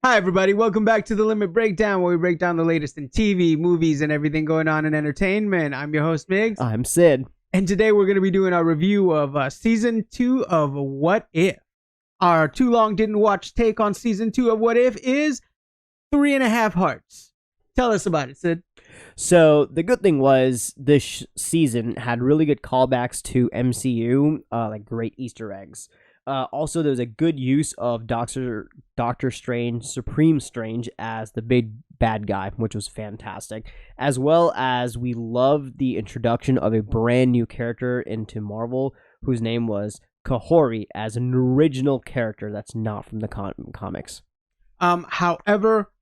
Hi, everybody. Welcome back to the Limit Breakdown, where we break down the latest in TV, movies, and everything going on in entertainment. I'm your host, Migs. I'm Sid. And today we're going to be doing our review of Season 2 of What If. Our too long didn't watch take on Season 2 of What If is 3.5 Hearts. Tell us about it, Sid. So the good thing was this season had really good callbacks to MCU, like great Easter eggs. Also, there was a good use of Doctor Strange, Supreme Strange, as the big bad guy, which was fantastic. As well as we loved the introduction of a brand new character into Marvel, whose name was Kahori, as an original character that's not from the comics. However,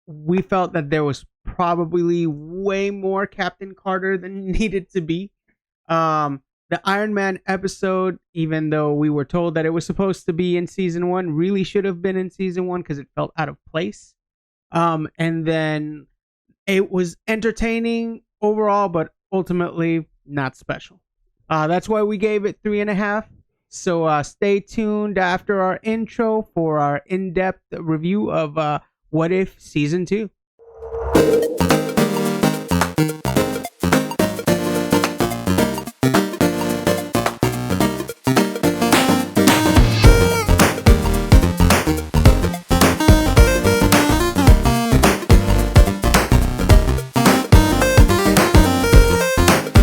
we felt that there was probably way more Captain Carter than needed to be. The Iron Man episode, even though we were told that it was supposed to be in season 1, really should have been in season 1 because it felt out of place. And then it was entertaining overall, but ultimately not special. That's why we gave it 3.5. So stay tuned after our intro for our in-depth review of What If Season 2.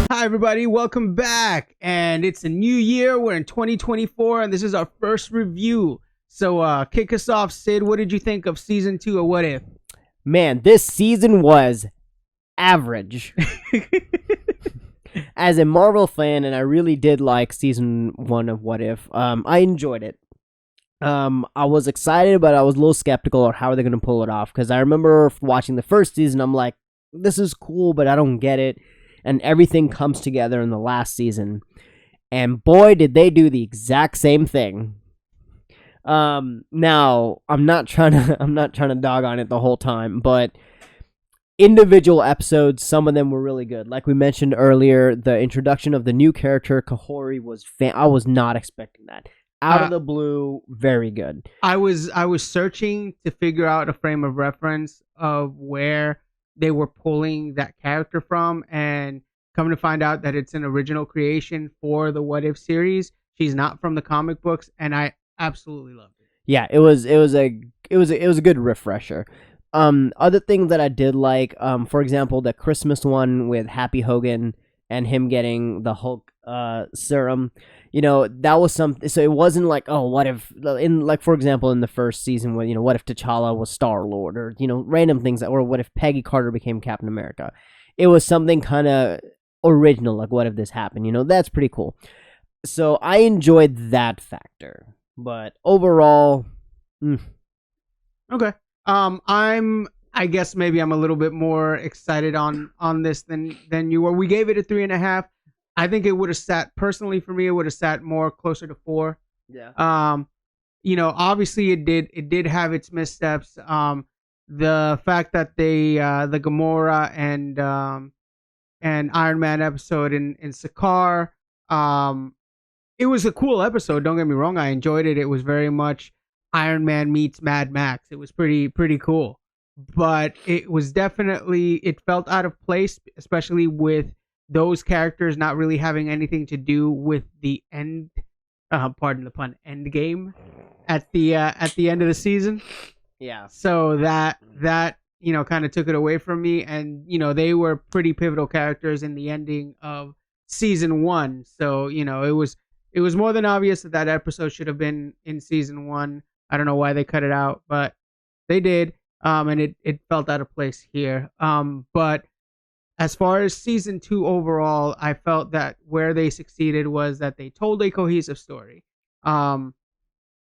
Hi, everybody. Welcome back. And it's a new year. We're in 2024, and this is our first review. So kick us off, Sid. What did you think of Season 2 of What If? Man, this season was average. As a Marvel fan, and I really did like Season 1 of What If, I enjoyed it. I was excited, but I was a little skeptical of how are they going to pull it off. Because I remember watching the first season, I'm like, this is cool, but I don't get it. And everything comes together in the last season, and boy, did they do the exact same thing. Now I'm not trying to dog on it the whole time, but individual episodes, some of them were really good. Like we mentioned earlier, the introduction of the new character Kahori was I was not expecting that. Out of the blue, very good. I was searching to figure out a frame of reference of where they were pulling that character from, and come to find out that it's an original creation for the What If series. She's not from the comic books, and I absolutely loved it. Yeah, it was a good refresher. Other things that I did like, for example, the Christmas one with Happy Hogan and him getting the Hulk serum. You know, that was something. So it wasn't like, oh, what if, for example, in the first season, when what if T'Challa was Star-Lord, or random things, or what if Peggy Carter became Captain America? It was something kind of original, like what if this happened? That's pretty cool. So I enjoyed that factor, but overall, Okay. I guess maybe I'm a little bit more excited on this than you were. We gave it a 3.5. I think it would have sat, personally for me, it would have sat more closer to 4. Yeah. Obviously it did have its missteps. The fact that they the Gamora and Iron Man episode in Sakaar, it was a cool episode. Don't get me wrong, I enjoyed it. It was very much Iron Man meets Mad Max. It was pretty cool, but it was definitely, it felt out of place, especially with those characters not really having anything to do with the end, pardon the pun, end game at the end of the season. Yeah. So that kind of took it away from me, and they were pretty pivotal characters in the ending of season 1. So it was more than obvious that episode should have been in season 1. I don't know why they cut it out, but they did. And it felt out of place here. But as far as season 2 overall, I felt that where they succeeded was that they told a cohesive story. I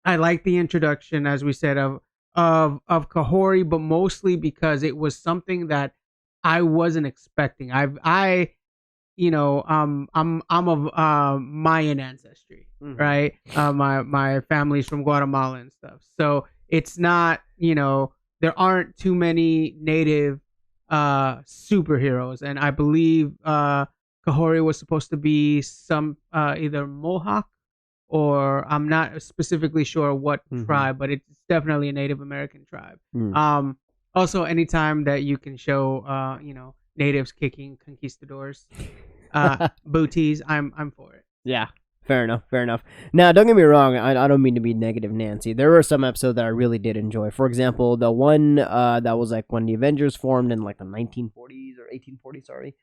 like the introduction, as we said, of Kahori, but mostly because it was something that I wasn't expecting. I'm of Mayan ancestry, right? My family's from Guatemala and stuff. So it's not, there aren't too many native superheroes, and I believe Kahori was supposed to be some either Mohawk or I'm not specifically sure what Mhm. tribe, but it's definitely a Native American tribe. Mm. Also, anytime that you can show, natives kicking conquistadors, booties, I'm for it. Yeah, fair enough. Fair enough. Now, don't get me wrong. I don't mean to be negative, Nancy. There were some episodes that I really did enjoy. For example, the one that was like when the Avengers formed in like the 1940s or 1840s. Sorry.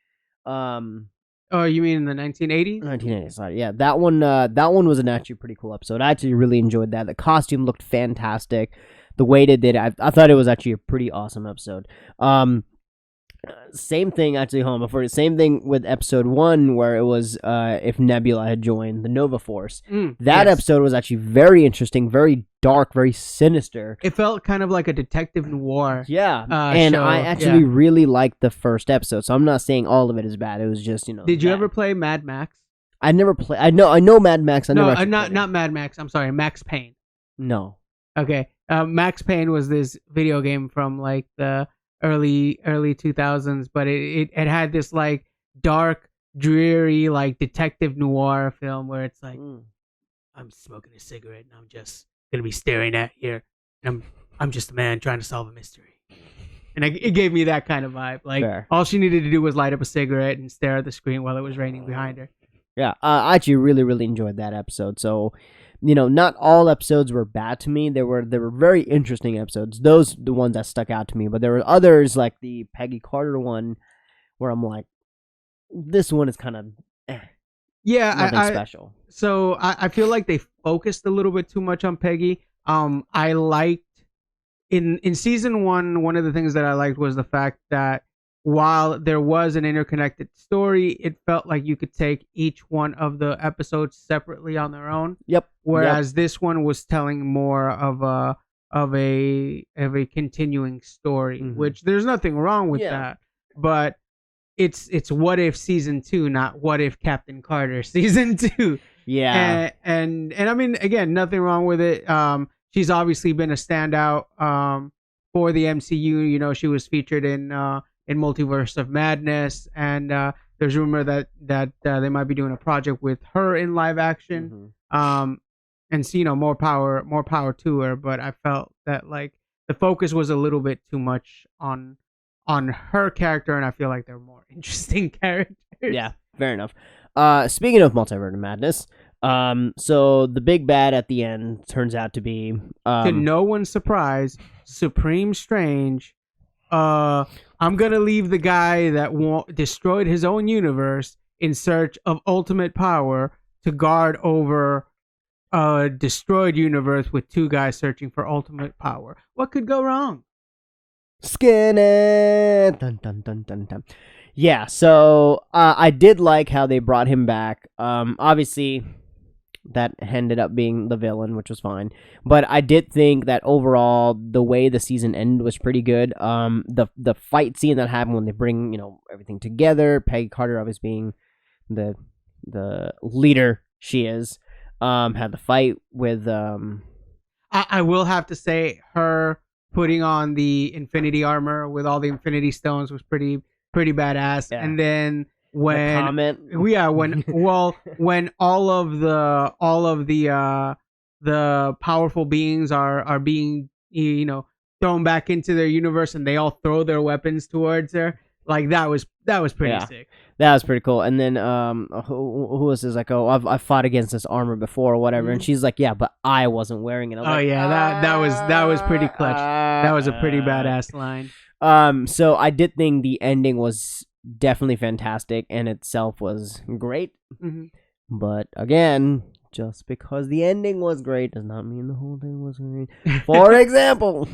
Um, Oh, you mean in the 1980s? 1980s. Sorry. Yeah, that one. That one was an actually pretty cool episode. I actually really enjoyed that. The costume looked fantastic. The way they did it, I thought it was actually a pretty awesome episode. Same thing actually, home before. Same thing with episode 1, where it was if Nebula had joined the Nova Force. That Yes. episode was actually very interesting, very dark, very sinister. It felt kind of like a detective noir. Yeah, and show. I actually really liked the first episode. So I'm not saying all of it is bad. It was just Did you bad. ever play Mad Max? I never play. I know Mad Max. I No, never actually not played it. not Mad Max. I'm sorry, Max Payne. No. Okay, Max Payne was this video game from like the early 2000s, but it had this like dark, dreary, like detective noir film where it's like I'm smoking a cigarette and I'm just gonna be staring at here, and I'm just a man trying to solve a mystery, and it gave me that kind of vibe. Like Fair. all she needed to do was light up a cigarette and stare at the screen while it was raining behind her. Yeah, I actually really enjoyed that episode. So, not all episodes were bad to me. There were very interesting episodes. Those the ones that stuck out to me. But there were others like the Peggy Carter one, where I'm like, this one is kind of Yeah, nothing special. So I feel like they focused a little bit too much on Peggy. I liked in season 1. One of the things that I liked was the fact that while there was an interconnected story, it felt like you could take each one of the episodes separately on their own. Yep. Whereas this one was telling more of a continuing story, which there's nothing wrong with that. But it's what if season 2, not what if Captain Carter season 2. Yeah. And I mean, again, nothing wrong with it. She's obviously been a standout for the MCU. She was featured in Multiverse of Madness, and there's rumor that they might be doing a project with her in live action. And so, more power to her. But I felt that like the focus was a little bit too much on her character, and I feel like they're more interesting characters. Yeah, fair enough. Speaking of Multiverse of Madness, so the big bad at the end turns out to be to no one's surprise, Supreme Strange. I'm gonna leave the guy that destroyed his own universe in search of ultimate power to guard over a destroyed universe with 2 guys searching for ultimate power. What could go wrong? Skin it. Dun, dun, dun, dun, dun. Yeah, so I did like how they brought him back. Obviously, that ended up being the villain, which was fine. But I did think that overall, the way the season ended was pretty good. The fight scene that happened when they bring everything together, Peggy Carter obviously being the leader she is, had the fight with I will have to say her putting on the Infinity armor with all the Infinity Stones was pretty badass. Yeah. And then when the comment, when all of the powerful beings are being thrown back into their universe and they all throw their weapons towards her, like that was pretty sick. That was pretty cool. And then who was this? Like, oh, I've fought against this armor before or whatever. And she's like, yeah, but I wasn't wearing it. That was pretty clutch. That was a pretty badass line. So I did think the ending was definitely fantastic and itself was great. But again, just because the ending was great does not mean the whole thing was great. For example,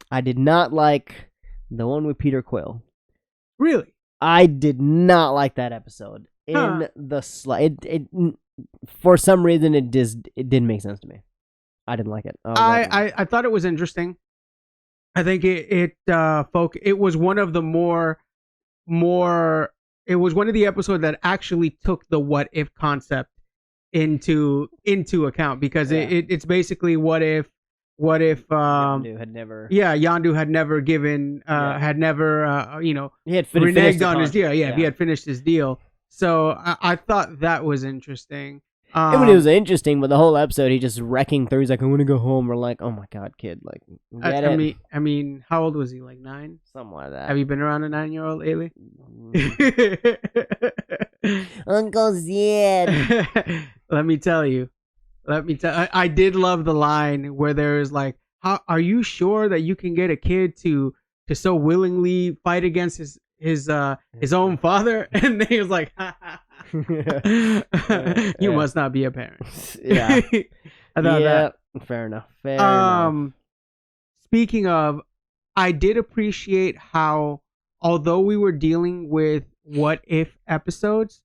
I did not like the one with Peter Quill. Really? I did not like that episode. For some reason it didn't make sense to me. I didn't like it. I thought it was interesting. I think it was one of the it was one of the episodes that actually took the what if concept into account, because it's basically what if Yondu had never given had never he had reneged on his deal. He had finished his deal. So I thought that was interesting. And when it was interesting, but the whole episode, he just wrecking through. He's like, "I want to go home." We're like, "Oh my god, kid! Like, get it?" I mean, how old was he? Like 9? Something like that. Have you been around a 9-year-old lately? Uncle Sid. Let me tell you. I did love the line where there's like, "How are you sure that you can get a kid to so willingly fight against his own father?" And he was like, "You must not be a parent." Yeah. I thought that. Fair enough. Fair enough. Speaking of, I did appreciate how, although we were dealing with what if episodes,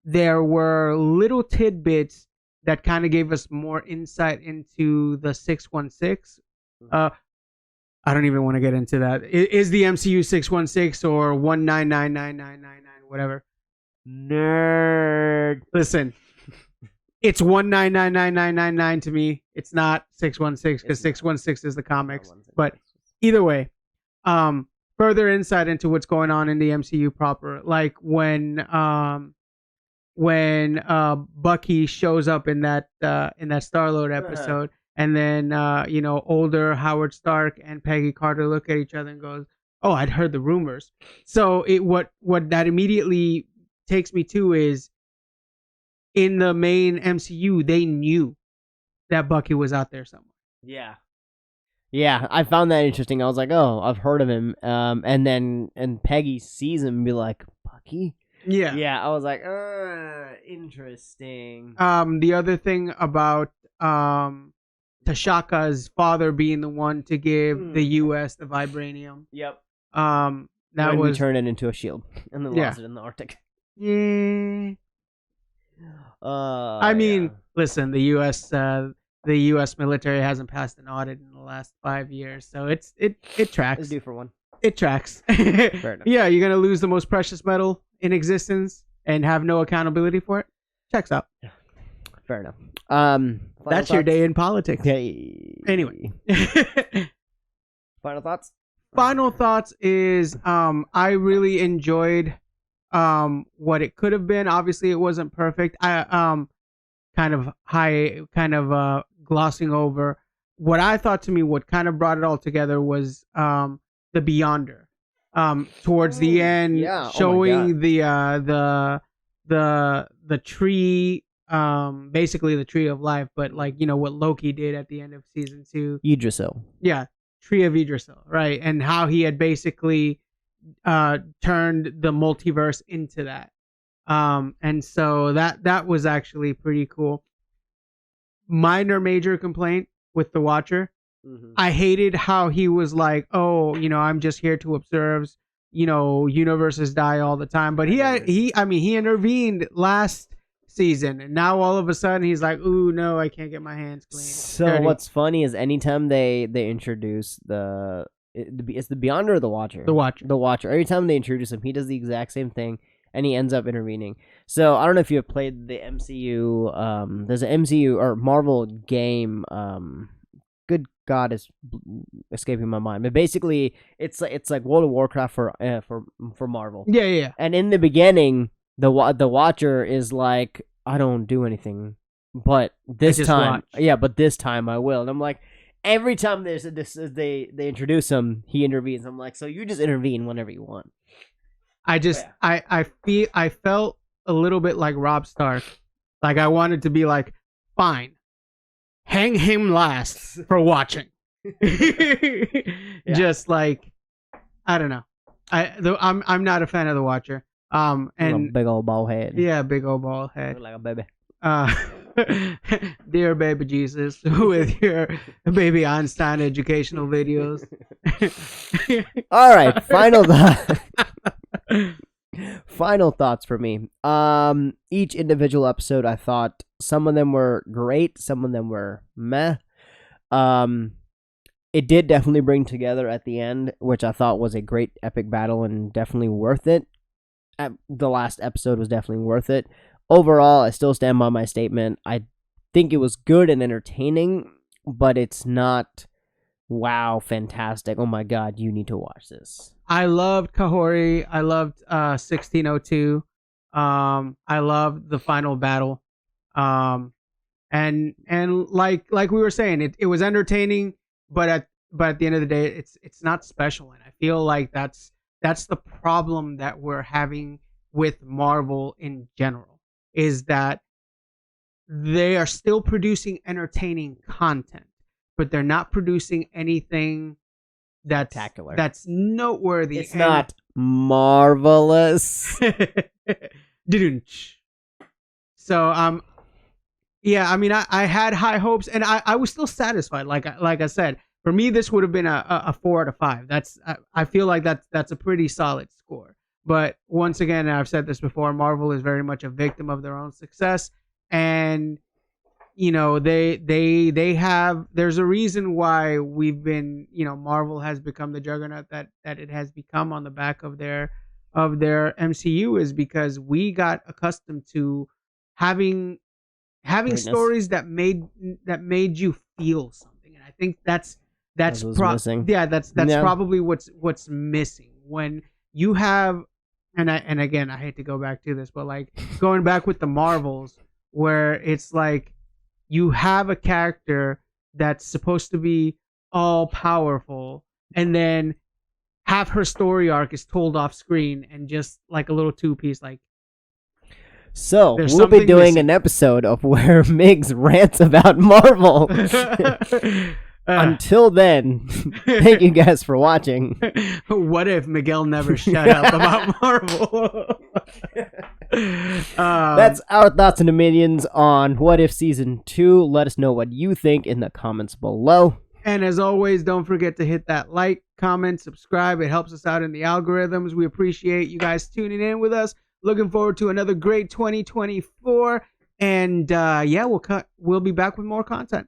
there were little tidbits that kind of gave us more insight into the 616. I don't even want to get into that. Is the MCU 616 or 1999999, whatever? Nerd. Listen, it's 1999999 to me. It's not 616 because 616 is the comics. But either way, further insight into what's going on in the MCU proper, like when Bucky shows up in that Star-Lord episode, and then older Howard Stark and Peggy Carter look at each other and goes, "Oh, I'd heard the rumors." So what that immediately takes me to is, in the main MCU, they knew that Bucky was out there somewhere. Yeah, I found that interesting. I was like, "Oh, I've heard of him." And Peggy sees him and be like, "Bucky?" Yeah, I was like, interesting. The other thing about T'Chaka's father being the one to give the U.S. the vibranium. Yep. That when was we turned it into a shield and then lost it in the Arctic. Yeah. I mean, listen, the U.S. military hasn't passed an audit in the last 5 years, so it tracks. It's due for one. It tracks. Fair enough. Yeah, you're gonna lose the most precious metal in existence and have no accountability for it. Checks out. Fair enough. That's your day in politics. Okay. Anyway. Final thoughts? Final thoughts is I really enjoyed what it could have been. Obviously it wasn't perfect. I kind of glossing over what I thought. To me, what kind of brought it all together was the Beyonder. Towards the end, showing the tree, basically the tree of life, but like, what Loki did at the end of season 2. Yggdrasil. Yeah, tree of Yggdrasil, right? And how he had basically turned the multiverse into that. And so that was actually pretty cool. Minor major complaint with the Watcher. Mm-hmm. I hated how he was like, "Oh, I'm just here to observe. Universes die all the time." But he intervened last season, and now all of a sudden he's like, "Ooh, no, I can't get my hands clean." So dirty. What's funny is anytime they introduce it's the Beyonder or the Watcher? The Watcher. The Watcher. Every time they introduce him, he does the exact same thing, and he ends up intervening. So I don't know if you have played the MCU. There's an MCU or Marvel game. Good God, is escaping my mind. But basically, it's like World of Warcraft for Marvel. Yeah. And in the beginning, the Watcher is like, "I don't do anything, but this time, but this time I will." And I'm like, every time they introduce him, he intervenes. I'm like, so you just intervene whenever you want. I felt a little bit like Rob Stark. Like, I wanted to be like, fine, hang him last for watching. Just like, I don't know. I'm not a fan of the Watcher. And a big old bald head. Yeah, big old bald head. Like a baby. Dear baby Jesus, with your baby Einstein educational videos. All right, final thoughts for me. Each individual episode, I thought some of them were great, some of them were meh. It did definitely bring together at the end, which I thought was a great epic battle and definitely worth it. The last episode was definitely worth it. Overall, I still stand by my statement. I think it was good and entertaining, but it's not, wow, fantastic. Oh my God, you need to watch this. I loved Kahori. I loved 1602. I loved the final battle. And like we were saying, it was entertaining, but at the end of the day, it's not special, and I feel like that's the problem that we're having with Marvel in general, is that they are still producing entertaining content, but they're not producing anything that's Spectacular. that's noteworthy. It's not marvelous. So yeah, I mean, I had high hopes, and I was still satisfied. Like I said, for me, this would have been a 4 out of 5. I feel like that's a pretty solid score. But once again, and I've said this before, Marvel is very much a victim of their own success, and they have. There's a reason why we've been, Marvel has become the juggernaut that it has become on the back of their MCU, is because we got accustomed to having Greatness. stories that made you feel something, and I think that's missing. yeah, that's probably what's missing when you have. And again, I hate to go back to this, but like going back with the Marvels, where it's like you have a character that's supposed to be all powerful, and then half her story arc is told off screen and just like a little 2-piece, like. So we'll be doing missing. an episode of where Migs rants about Marvel. Until then, thank you guys for watching. What if Miguel never shut up about Marvel? That's our thoughts and opinions on What If Season 2. Let us know what you think in the comments below. And as always, don't forget to hit that like, comment, subscribe. It helps us out in the algorithms. We appreciate you guys tuning in with us. Looking forward to another great 2024. And yeah, we'll be back with more content.